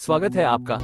स्वागत है आपका।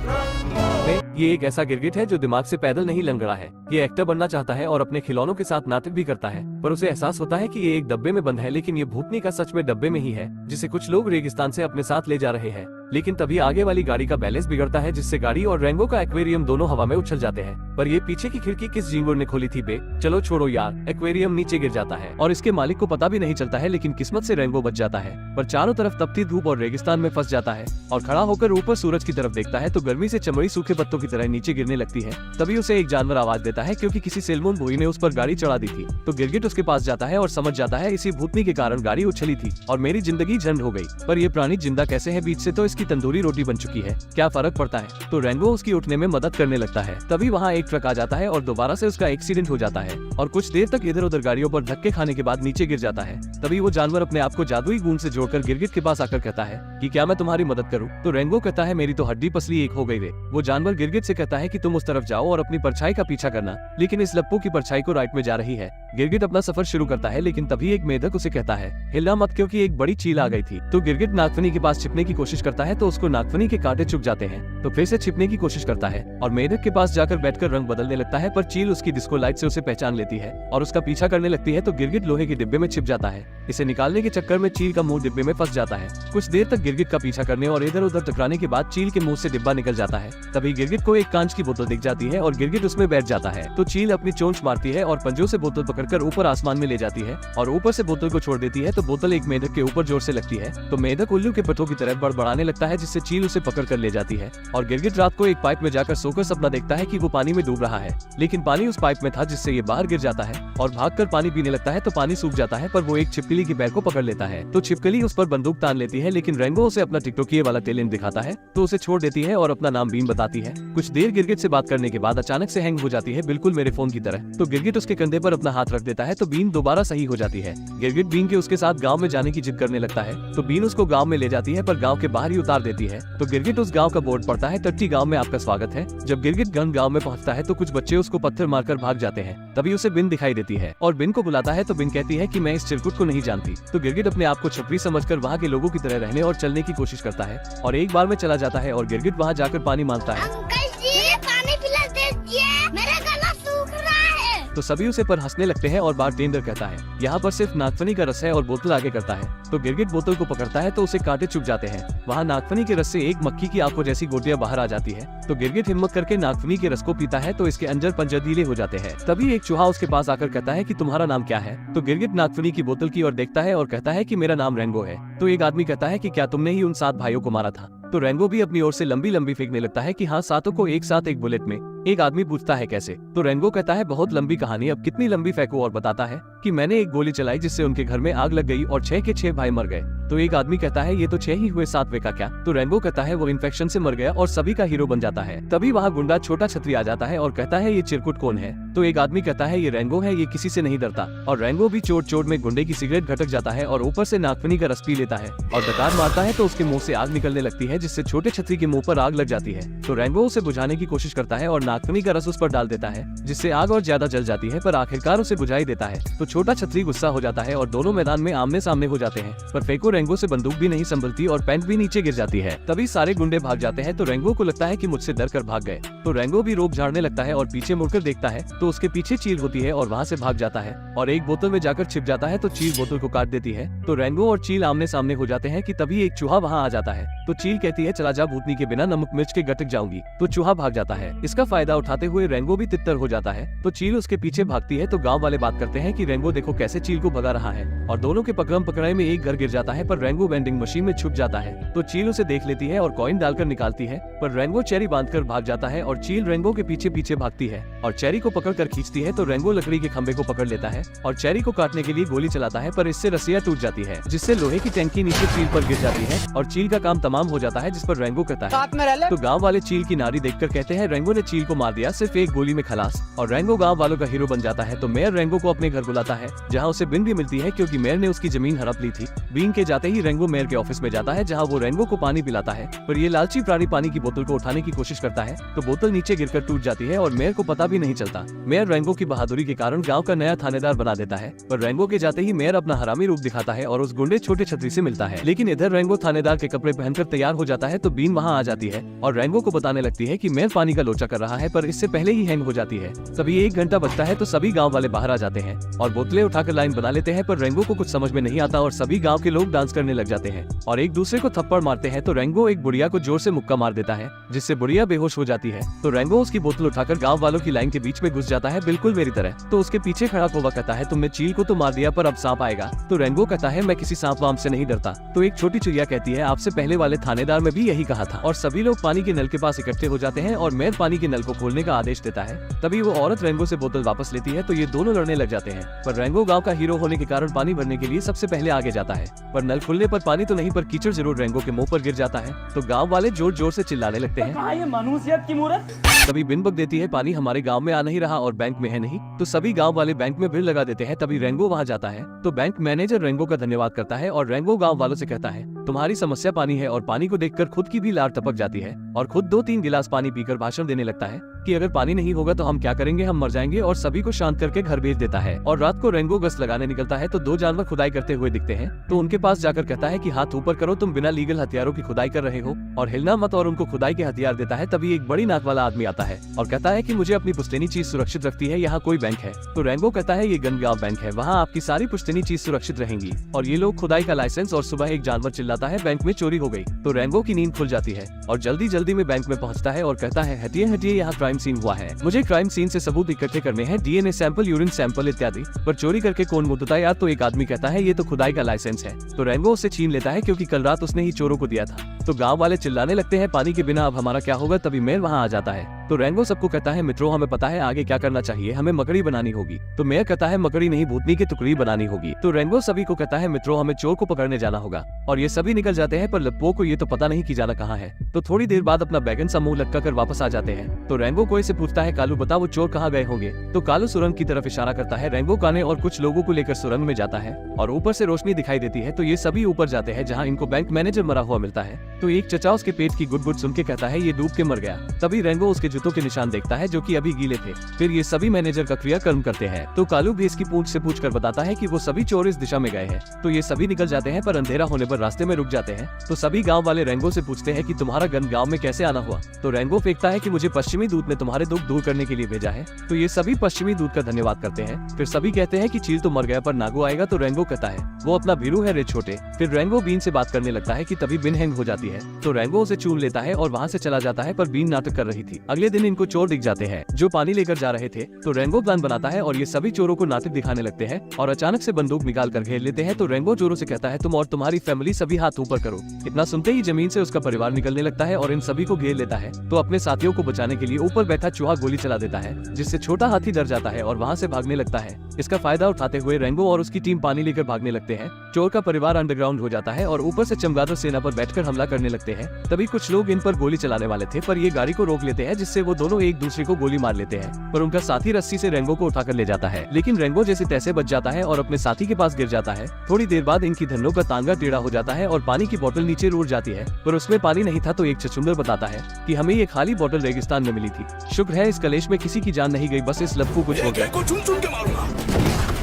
ये एक ऐसा गिरगिट है जो दिमाग से पैदल नहीं लंग रहा है। ये एक्टर बनना चाहता है और अपने खिलौनों के साथ नाटक भी करता है, पर उसे एहसास होता है कि ये एक डब्बे में बंद है, लेकिन ये भूतनी का सच में डब्बे में ही है, जिसे कुछ लोग रेगिस्तान से अपने साथ ले जा रहे हैं। लेकिन तभी आगे वाली गाड़ी का बैलेंस बिगड़ता है, जिससे गाड़ी और रेनबो का एक्वेरियम दोनों हवा में उछल जाते हैं। पर ये पीछे की खिड़की किस झिंगुर ने खोली थी बे? चलो छोड़ो यार, एक्वेरियम नीचे गिर जाता है और इसके मालिक को पता भी नहीं चलता है, लेकिन किस्मत से रेनबो बच जाता है। पर चारों तरफ तपती धूप और रेगिस्तान में फंस जाता है और खड़ा होकर ऊपर सूरज की तरफ देखता है तो गर्मी से चमड़ी सूखे पत्तों की तरह नीचे गिरने लगती है। तभी उसे एक जानवर आवाज देता है, क्योंकि किसी सेलमोन भोई ने उस पर गाड़ी चढ़ा दी थी। तो गिरगिट उसके पास जाता है और समझ जाता है इसी भूतनी के कारण गाड़ी उछली थी और मेरी जिंदगी झंड हो गई। पर ये प्राणी जिंदा कैसे है? बीच से तो इसकी तंदूरी रोटी बन चुकी है, क्या फर्क पड़ता है? तो रेनबो उसकी उठने में मदद करने लगता है। तभी वहाँ एक ट्रक आ जाता है और दोबारा से उसका एक्सीडेंट हो जाता है और कुछ देर तक इधर उधर गाड़ियों पर धक्के खाने के बाद नीचे गिर जाता है। तभी वो जानवर अपने आप को जादुई गूंद से जोड़कर गिरगिट के पास आकर कहता है कि क्या मैं तुम्हारी मदद करूं? तो रेनबो कहता है मेरी तो हड्डी पसली एक हो गई रे। वो जानवर गिरगिट से कहता है कि तुम उस तरफ जाओ और अपनी परछाई का पीछा करना, लेकिन इस लप्पू की परछाई को राइट में जा रही है। गिरगिट अपना सफर शुरू करता है, लेकिन तभी एक मेढक उसे कहता है हिलना मत, क्योंकि एक बड़ी चील आ गई थी। तो गिरगिट नागफनी के पास छिपने की कोशिश करता है तो उसको नागफनी के कांटे चुभ जाते हैं। तो फिर से छिपने की कोशिश करता है और मेढक के पास जाकर बैठकर रंग बदलने लगता है, पर चील उसकी डिस्को लाइट से उसे पहचान लेती है और उसका पीछा करने लगती है। तो गिरगिट लोहे के डिब्बे में छिप जाता है। इसे निकालने के चक्कर में चील का मुंह डिब्बे में फंस जाता है। कुछ देर तक गिरगिट का पीछा करने और इधर उधर टकराने के बाद चील के मुंह से डिब्बा निकल जाता है। तभी गिरगिट को एक कांच की बोतल दिख जाती है और गिरगिट उसमें बैठ जाता है। तो चील अपनी चोंच मारती है और पंजों से बोतल पकड़कर ऊपर आसमान में ले जाती है और ऊपर से बोतल को छोड़ देती है। तो बोतल एक मेढक के ऊपर जोर से लगती है तो मेढक उल्लू के पट्टों की तरह बड़बड़ाने लगता है, जिससे चील उसे पकड़ कर ले जाती है। और गिरगिट रात को एक पाइप में जाकर सोकर सपना देखता है कि वो पानी में डूब रहा है, लेकिन पानी उस पाइप में था, जिससे ये बाहर गिर जाता है और भागकर पानी पीने लगता है। तो पानी सूख जाता है, पर वो एक छिपकली की पैर को पकड़ लेता है। तो छिपकली उस पर बंदूक तान लेती है, लेकिन रेनबो उसे अपना टिकटोकिए वाला टैलेंट दिखाता है तो उसे छोड़ देती है और अपना नाम बीन बताती है। कुछ देर गिरगिट से बात करने के बाद अचानक से हैंग हो जाती है, बिल्कुल मेरे फोन की तरह। तो गिरगिट उसके कंधे पर अपना हाथ रख देता है तो बीन दोबारा सही हो जाती है। गिरगिट बीन के उसके साथ गाँव में जाने की जिद करने लगता है तो बीन उसको गाँव में ले जाती है, पर गाँव के बाहर ही उतार देती है। तो गिरगिट उस गाँव का बोर्ड पढ़ता है, टट्टी गाँव में आपका स्वागत है। जब गिरगिट गन गाँव में पहुँचता है तो कुछ बच्चे उसको पत्थर मारकर भाग जाते हैं। तभी उसे बिन दिखाई देती है और बिन को बुलाता है तो बिन कहती है कि मैं इस चिरकुट को नहीं जानती। तो गिरगिट अपने आप को छपरी समझकर वहाँ के लोगों की तरह रहने और चलने की कोशिश करता है और एक बार में चला जाता है और गिरगिट वहाँ जाकर पानी मांगता है। अंकल जी, पानी पिला दीजिए, मेरा गला सूख रहा है। तो सभी उसे पर हंसने लगते हैं और बारटेंडर कहता है यहाँ पर सिर्फ नागफनी का रस है और बोतल आगे करता है। तो गिरगिट बोतल को पकड़ता है तो उसे कांटे चुभ जाते हैं। वहाँ नागफनी के रस से एक मक्खी की आंखों जैसी गोटियां बाहर आ जाती है। तो गिरगिट हिम्मत करके नागफनी के रस को पीता है तो इसके अंदर पंजर ढीले हो जाते हैं। तभी एक चूहा उसके पास आकर कहता है कि तुम्हारा नाम क्या है? तो गिरगिट नागफनी की बोतल की ओर देखता है और कहता है कि मेरा नाम रेनबो है। तो एक आदमी कहता है कि क्या तुमने ही उन 7 भाइयों को मारा था? तो रेनबो भी अपनी ओर से लंबी लंबी फेंकने लगता है कि हाँ, 7 को एक साथ एक बुलेट में। एक आदमी पूछता है कैसे? तो रेनबो कहता है बहुत लंबी कहानी, अब कितनी लंबी फेंको, और बताता है कि मैंने एक गोली चलाई जिससे उनके घर में आग लग गई और 6 के 6 भाई मर गए। तो एक आदमी कहता है ये तो 6 ही हुए, 7वें का क्या? तो रेनबो कहता है वो इन्फेक्शन से मर गया और सभी का हीरो बन जाता है। तभी वहाँ गुंडा छोटा छतरी आ जाता है और कहता है ये चिरकुट कौन है? तो एक आदमी कहता है ये रेनबो है, ये किसी से नहीं डरता। और रेनबो भी चोट चोट में गुंडे की सिगरेट घटक जाता है और ऊपर से नागफनी का रस पी लेता है और डकार मारता है तो उसके मुंह से आग निकलने लगती है, जिससे छोटे छतरी के मुंह पर आग लग जाती है। तो रेनबो उसे बुझाने की कोशिश करता है और नागफनी का रस उस पर डाल देता है, जिससे आग और ज्यादा जल जाती है, पर आखिरकार उसे बुझा ही देता है। तो छोटा छतरी गुस्सा हो जाता है और दोनों मैदान में आमने सामने हो जाते हैं, पर फेंको रेनबो से बंदूक भी नहीं संभलती और पैंट भी नीचे गिर जाती है। तभी सारे गुंडे भाग जाते हैं तो रेनबो को लगता है कि मुझसे डर कर भाग गए। तो रेनबो भी रोप झाड़ने लगता है और पीछे मुड़कर देखता है तो उसके पीछे चील होती है और वहाँ से भाग जाता है और एक बोतल में जाकर छिप जाता है। तो चील बोतल को काट देती है तो रेनबो और चील आमने सामने हो जाते हैं कि तभी एक चूहा वहाँ आ जाता है। तो चील कहती है चला जा भूतनी के बिना नमक मिर्च के गटक जाऊंगी। तो चूहा भाग जाता है। इसका फायदा उठाते हुए रेनबो भी तितर हो जाता है तो चील उसके पीछे भागती है। तो गाँव वाले बात करते हैं कि रेनबो देखो कैसे चील को भगा रहा है और दोनों के पकड़म पकड़ाई में एक घर गिर जाता है, पर रेनबो वेंडिंग मशीन में छुप जाता है। तो चील उसे देख लेती है और कॉइन डालकर निकालती है, पर रेनबो चेरी बांधकर भाग जाता है और चील रेनबो के पीछे पीछे भागती है और चेरी को पकड़ कर खींचती है। तो रेनबो लकड़ी के खंबे को पकड़ लेता है और चेरी को काटने के लिए गोली चलाता है, पर इससे रस्सियां टूट जाती है, जिससे लोहे की टंकी नीचे चील पर गिर जाती है और चील का काम तमाम हो जाता है, जिस पर रेनबो कहता है। तो गाँव वाले चील की नारी देखकर कहते हैं रेनबो ने चील को मार दिया सिर्फ एक गोली में खलास, और रेनबो गाँव वालों का हीरो बन जाता है। तो मेयर रेनबो को अपने घर बुलाता है, जहाँ उसे बिन भी मिलती है क्योंकि मेयर ने उसकी जमीन हड़प ली थी। बीन के जाते ही रेनबो मेयर के ऑफिस में जाता है, जहाँ वो रेनबो को पानी पिलाता है, पर ये लालची प्राणी पानी की बोतल को उठाने की कोशिश करता है तो बोतल नीचे गिरकर टूट जाती है और मेयर को पता भी नहीं चलता। मेयर रेंगो की बहादुरी के कारण गांव का नया थानेदार बना देता है, पर रेंगो के जाते ही मेयर अपना हरामी रूप दिखाता है और उस गुंडे छोटे छतरी से मिलता है। लेकिन इधर रेंगो थानेदार के कपड़े पहनकर तैयार हो जाता है तो बीन वहाँ आ जाती है और रेंगो को बताने लगती है कि मेयर पानी का लोचा कर रहा है, पर इससे पहले ही हैंग हो जाती है। तभी 1 घंटा बचता है तो सभी गाँव वाले बाहर आ जाते हैं और बोतलें उठाकर लाइन बना लेते हैं, पर रेंगो को कुछ समझ में नहीं आता और सभी गाँव के लोग डांस करने लग जाते हैं और एक दूसरे को थप्पड़ मारते हैं। तो रेंगो एक बुढ़िया को जोर से मुक्का मार देता है जिससे बुढ़िया बेहोश हो जाती है। तो रेंगो उसकी बोतल उठाकर गांव वालों की लाइन के बीच में घुस जाता है, बिल्कुल मेरी तरह। तो उसके पीछे खड़ा कोवा कहता है तुमने चील को तो मार दिया पर अब सांप आएगा। तो रेंगो कहता है मैं किसी सांप वाम से नहीं डरता। तो एक छोटी चिड़िया कहती है आपसे पहले वाले थानेदार में भी यही कहा था। और सभी लोग पानी के नल के पास इकट्ठे हो जाते हैं और मेयर पानी के नल को खोलने का आदेश देता है। तभी वो औरत रेंगो से बोतल वापस लेती है तो ये दोनों लड़ने लग जाते हैं, पर रेंगो गाँव का हीरो होने के कारण पानी भरने के लिए सबसे पहले आगे जाता है। पर नल खुलने पर पानी तो नहीं पर कीचड़ जरूर रेंगो के मुंह पर गिर जाता है। तो गाँव वाले जोर जोर से चिल्लाने लगते हैं कहाँ ये मनुष्यत की मूरत। तभी बिन बक देती है पानी हमारे गांव में आ नहीं रहा और बैंक में है नहीं। तो सभी गांव वाले बैंक में भीड़ लगा देते हैं। तभी रेंगो वहां जाता है तो बैंक मैनेजर रेंगो का धन्यवाद करता है और रेंगो गांव वालों से कहता है तुम्हारी समस्या पानी है, और पानी को देखकर खुद की भी लार टपक जाती है और खुद 2-3 गिलास पानी पीकर भाषण देने लगता है कि अगर पानी नहीं होगा तो हम क्या करेंगे, हम मर जाएंगे, और सभी को शांत करके घर भेज देता है। और रात को रेंगो गश्त लगाने निकलता है तो 2 जानवर खुदाई करते हुए दिखते हैं। तो उनके पास जाकर कहता है कि हाथ ऊपर करो, तुम बिना लीगल हथियारों की खुदाई कर रहे हो और हिलना मत, और उनको खुदाई के हथियार देता है। तभी एक बड़ी नाक वाला आदमी आता है और कहता है कि मुझे अपनी पुश्तैनी चीज सुरक्षित रखती है, यहाँ कोई बैंक है। तो रेंगो कहता है ये गनगांव बैंक है, वहाँ आपकी सारी पुश्तैनी चीज सुरक्षित रहेंगी। और ये लोग खुदाई का लाइसेंस, और सुबह एक जानवर चिल्लाता है बैंक में चोरी हो गई। तो रेंगो की नींद खुल जाती है और जल्दी जल्दी में बैंक में पहुँचता है और कहता है हटिए हटिए, यहाँ क्राइम सीन हुआ है, मुझे क्राइम सीन से सबूत इकट्ठे करने हैं, डीएनए सैंपल, यूरिन सैंपल इत्यादि। पर चोरी करके कौन मुद्दता यार। तो एक आदमी कहता है ये तो खुदाई का लाइसेंस है। तो रेंगो उसे छीन लेता है क्योंकि कल रात उसने ही चोरों को दिया था। तो गांव वाले चिल्लाने लगते हैं पानी के बिना अब हमारा क्या होगा। तभी मेयर वहां आ जाता है। तो रेंगो सबको कहता है मित्रों हमें पता है आगे क्या करना चाहिए, हमें मकड़ी बनानी होगी। तो मेयर कहता है मकड़ी नहीं भूतनी की टुकड़ी बनानी होगी। तो रेंगो सभी को कहता है मित्रों हमें चोर को पकड़ने जाना होगा। और ये सभी निकल जाते हैं पर लप्पो को ये तो पता नहीं कि जाना कहाँ है। तो थोड़ी देर बाद अपना बैगन सा मुंह लटका कर वापस आ जाते हैं। तो रेंगो कोई से पूछता है कालू बता वो चोर कहाँ गए होंगे। तो कालू सुरंग की तरफ इशारा करता है। रेंगो काने और कुछ लोगों को लेकर सुरंग में जाता है और ऊपर से रोशनी दिखाई देती है। तो ये सभी ऊपर जाते हैं जहाँ इनको बैंक मैनेजर मरा हुआ मिलता है। तो एक चचा उसके पेट की गुड़गुड़ सुन के कहता है ये डूब के मर गया। तभी रेंगो उसके जूतों के निशान देखता है जो कि अभी गीले थे। फिर ये सभी मैनेजर का क्रियाकर्म करते हैं। तो कालू भी इसकी पूंछ से पूछकर बताता है कि वो सभी चोर इस दिशा में गए हैं। तो ये सभी निकल जाते हैं पर अंधेरा होने पर रास्ते में रुक जाते हैं। तो सभी गांव वाले रेंगो से पूछते हैं कि तुम्हारा गन गांव में कैसे आना हुआ। तो रेंगो फेंकता है कि मुझे पश्चिमी दूत ने तुम्हारे दुख दूर करने के लिए भेजा है। तो ये सभी पश्चिमी दूत का धन्यवाद करते हैं। फिर सभी कहते हैं कि चील तो मर गया पर नागो आएगा। तो रेंगो कहता है वो अपना भीरू है रे छोटे। फिर रेंगो बीन से बात करने लगता है कि तभी बिन हैंग हो जाती है। तो रेंगो उसे चूम लेता है और वहाँ से चला जाता है पर बीन नाटक कर रही थी। अगले दिन इनको चोर दिख जाते हैं जो पानी लेकर जा रहे थे। तो रेंगो प्लान बनाता है और ये सभी चोरों को नाटक दिखाने लगते हैं और अचानक से बंदूक निकाल कर घेर लेते हैं। तो रेंगो चोरों से कहता है तुम और तुम्हारी फैमिली सभी हाथ ऊपर करो। इतना सुनते ही जमीन से उसका परिवार निकलने लगता है और इन सभी को घेर लेता है। तो अपने साथियों को बचाने के लिए ऊपर बैठा चूहा गोली चला देता है जिससे छोटा हाथी डर जाता है और वहाँ से भागने लगता है। इसका फायदा उठाते हुए रेंगो और उसकी टीम पानी लेकर भागने लगते हैं। चोर का परिवार अंडरग्राउंड हो जाता है और ऊपर से चमगादड़ सेना पर बैठकर हमला करने लगते हैं। तभी कुछ लोग इन पर गोली चलाने वाले थे पर ये गाड़ी को रोक लेते हैं जिससे वो दोनों एक दूसरे को गोली मार लेते हैं। पर उनका साथी रस्सी से रेंगो को उठाकर ले जाता है लेकिन रेंगो जैसे तैसे बच जाता है और अपने साथी के पास गिर जाता है। थोड़ी देर बाद इनकी धन्नों का तांगा टेढ़ा हो जाता है और पानी की बोतल नीचे रुड़ जाती है पर उसमें पानी नहीं था। तो एक छछूंदर बताता है कि हमें ये खाली बोतल रेगिस्तान में मिली थी। शुक्र है इस कलेश में किसी की जान नहीं गई, बस इस लप्पू को छोड़ गया।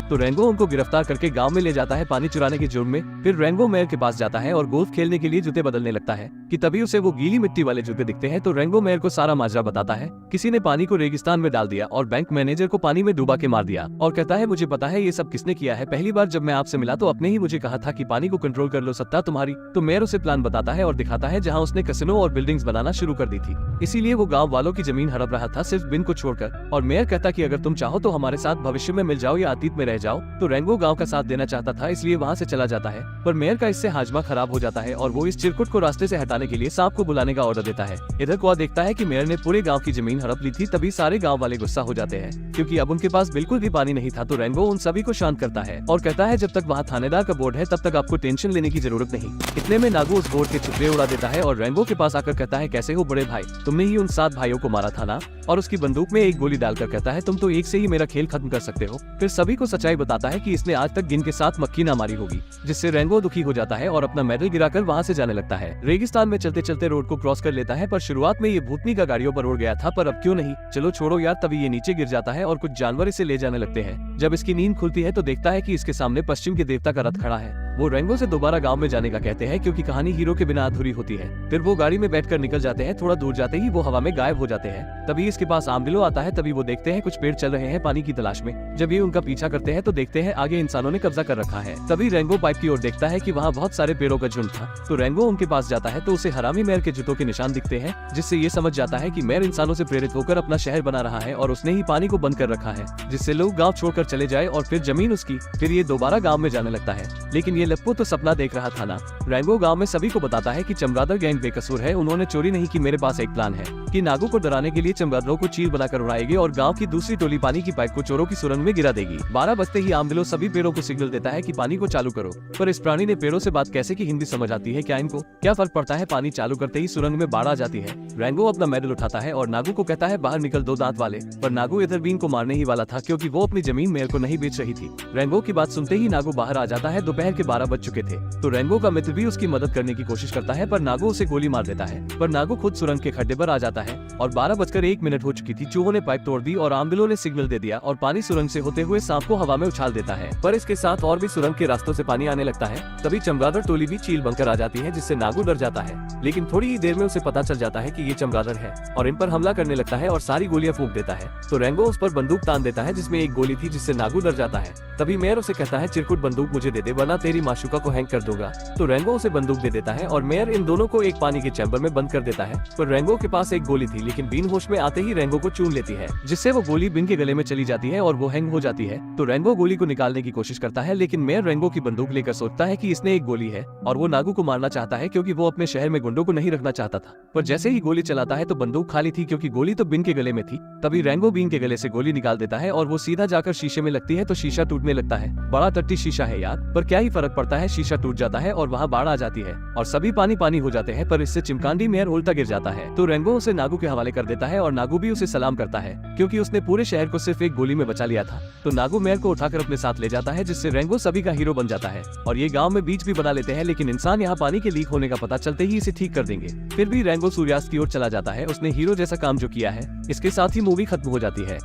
तो रेंगो उनको गिरफ्तार करके गांव में ले जाता है पानी चुराने के जुर्म में। फिर रेंगो मेयर के पास जाता है और गोल्फ खेलने के लिए जूते बदलने लगता है कि तभी उसे वो गीली मिट्टी वाले जूते दिखते हैं। तो रेंगो मेयर को सारा माजरा बताता है। किसी ने पानी को रेगिस्तान में डाल दिया और बैंक मैनेजर को पानी में डुबा के मार दिया और कहता है मुझे पता है ये सब किसने किया है। पहली बार जब मैं आपसे मिला तो आपने ही मुझे कहा था कि पानी को कंट्रोल कर लो, सत्ता तुम्हारी। तो मेयर उसे प्लान बताता है और दिखाता है जहाँ उसने कैसिनो और बिल्डिंग्स बनाना शुरू कर दी थी। इसीलिए वो गाँव वालों की जमीन हड़प रहा था सिर्फ बिन को छोड़कर। और मेयर कहता कि अगर तुम चाहो तो हमारे साथ भविष्य में मिल जाओ या अतीत में रह जाओ। तो रेंगो गांव का साथ देना चाहता था इसलिए वहां से चला जाता है पर मेयर का इससे हाजमा खराब हो जाता है और वो इस चिरकुट को रास्ते से हटाने के लिए सांप को बुलाने का ऑर्डर देता है। इधर कौआ देखता है कि मेयर ने पूरे गांव की जमीन हड़प ली थी। तभी सारे गांव वाले गुस्सा हो जाते हैं क्योंकि अब उनके पास बिल्कुल भी पानी नहीं था। तो रेंगो उन सभी को शांत करता है और कहता है जब तक वहाँ थानेदार का बोर्ड है तब तक आपको टेंशन लेने की जरूरत नहीं। इतने में नागू उस बोर्ड के छुपे उड़ा देता है और रेंगो के पास आकर कहता है कैसे हो बड़े भाई, तुमने ही उन 7 भाइयों को मारा था ना। और उसकी बंदूक में एक गोली डालकर कहता है तुम तो एक से ही मेरा खेल खत्म कर सकते हो। फिर सभी को सच्चाई सच्चाई बताता है कि इसने आज तक गिन के साथ मक्खी ना मारी होगी, जिससे रेंगो दुखी हो जाता है और अपना मेडल गिराकर वहाँ से जाने लगता है। रेगिस्तान में चलते चलते रोड को क्रॉस कर लेता है, पर शुरुआत में ये भूतनी का गाड़ियों पर उड़ गया था, पर अब क्यों नहीं, चलो छोड़ो यार। तभी ये नीचे गिर जाता है और कुछ जानवर इसे ले जाने लगते हैं। जब इसकी नींद खुलती है तो देखता है कि इसके सामने पश्चिम के देवता का रथ खड़ा है। वो रेंगो से दोबारा गांव में जाने का कहते हैं, क्योंकि कहानी हीरो के बिना अधूरी होती है। फिर वो गाड़ी में बैठकर निकल जाते हैं। थोड़ा दूर जाते ही वो हवा में गायब हो जाते हैं। तभी इसके पास आर्मडिलो आता है। तभी वो देखते हैं कुछ पेड़ चल रहे हैं पानी की तलाश में। जब ये उनका पीछा करते हैं तो देखते हैं आगे इंसानों ने कब्जा कर रखा है। तभी रेंगो पाइप की ओर देखता है कि वहाँ बहुत सारे पेड़ों का झुंड था। तो रेंगो उनके पास जाता है तो उसे हरामी मेयर के जूतों के निशान दिखते हैं, जिससे ये समझ जाता है कि मेयर इंसानों से प्रेरित होकर अपना शहर बना रहा है और उसने ही पानी को बंद कर रखा है, जिससे लोग गाँव छोड़कर चले जाए और फिर जमीन उसकी। फिर ये दोबारा गाँव में जाने लगता है, लेकिन ये लप्पू तो सपना देख रहा था ना। रेंगो गांव में सभी को बताता है कि चमगादड़ गैंग बेकसूर है, उन्होंने चोरी नहीं की। मेरे पास एक प्लान है कि नागू को डराने के लिए चमगादड़ों को चील बनाकर उड़ाएंगे और गांव की दूसरी टोली पानी की पाइप को चोरों की सुरंग में गिरा देगी। 12 बजते ही आर्मडिलो सभी पेड़ों को सिग्नल देता है कि पानी को चालू करो, पर इस प्राणी ने पेड़ों से बात कैसे की हिंदी समझ आती है क्या इनको? क्या फर्क पड़ता है, पानी चालू करते ही सुरंग में बाढ़ आ जाती है। रेंगो अपना मेडल उठाता है और नागू को कहता है बाहर निकल दो दांत वाले, पर नागू इधर बीन को मारने ही वाला था, क्योंकि वो अपनी जमीन मेयर को नहीं बेच रही थी। रेंगो की बात सुनते ही नागू बाहर आ जाता है। दोपहर के 12 बज चुके थे, तो रेंगो का मित्र भी उसकी मदद करने की कोशिश करता है, पर नागू उसे गोली मार देता है। पर नागू खुद सुरंग के खड्डे पर आ जाता है और 12:01 हो चुकी थी। चूहों ने पाइप तोड़ दी और आर्मडिलो ने सिग्नल दे दिया और पानी सुरंग से होते हुए सांप को हवा में उछाल देता है। पर इसके साथ और भी सुरंग के रास्तों से पानी आने लगता है। तभी चमगादड़ टोली भी चील बनकर आ जाती है, जिससे नागू डर जाता है। लेकिन थोड़ी ही देर में उसे पता चल जाता है कि ये चमगादड़ है और इन पर हमला करने लगता है और सारी गोलियां फूंक देता है। तो रेंगो उस पर बंदूक तान देता है, जिसमें एक गोली थी, जिससे नागू डर जाता है। तभी मेयर उसे कहता है चिरकुट बंदूक मुझे दे दे, वरना तेरी माशूका को हैंग कर दूंगा। तो रेंगो उसे बंदूक दे देता है और मेयर इन दोनों को एक पानी के चैम्बर में बंद कर देता है। पर रेंगो के पास एक गोली थी, लेकिन बीन होश में आते ही रेंगो को चूम लेती है, जिससे वो गोली बीन के गले में चली जाती है और वो हैंग हो जाती है। तो रेंगो गोली को निकालने की कोशिश करता है, लेकिन मेयर रेंगो की बंदूक लेकर सोचता है कि इसने एक गोली है और वो नागू को मारना चाहता है, क्योंकि वो अपने शहर में गुंडों को नहीं रखना चाहता था। पर जैसे ही गोली चलाता है तो बंदूक खाली थी, क्योंकि गोली तो बीन के गले में थी। तभी रेंगो बीन के गले से गोली निकाल देता है और वो सीधा जाकर शीशे में लगती है, तो शीशा टूटने लगता है। बड़ा टट्टी शीशा है यार, पर क्या ही फर्क पड़ता है, शीशा टूट जाता है और वहाँ बाढ़ आ जाती है और सभी पानी पानी हो जाते हैं। पर इससे चिमकांडी मेयर उल्टा गिर जाता है। तो रेंगो उसे नागू के हवाले कर देता है और नागू भी उसे सलाम करता है, क्योंकि उसने पूरे शहर को सिर्फ एक गोली में बचा लिया था। तो नागू मेयर को उठाकर अपने साथ ले जाता है, जिससे रेंगो सभी का हीरो बन जाता है और ये गांव में बीच भी बना लेते हैं। लेकिन इंसान यहाँ पानी के लीक होने का पता चलते ही इसे ठीक कर देंगे। फिर भी रेंगो सूर्यास्त की ओर चला जाता है। उसने हीरो जैसा काम जो किया है, इसके साथ ही मूवी खत्म हो जाती है।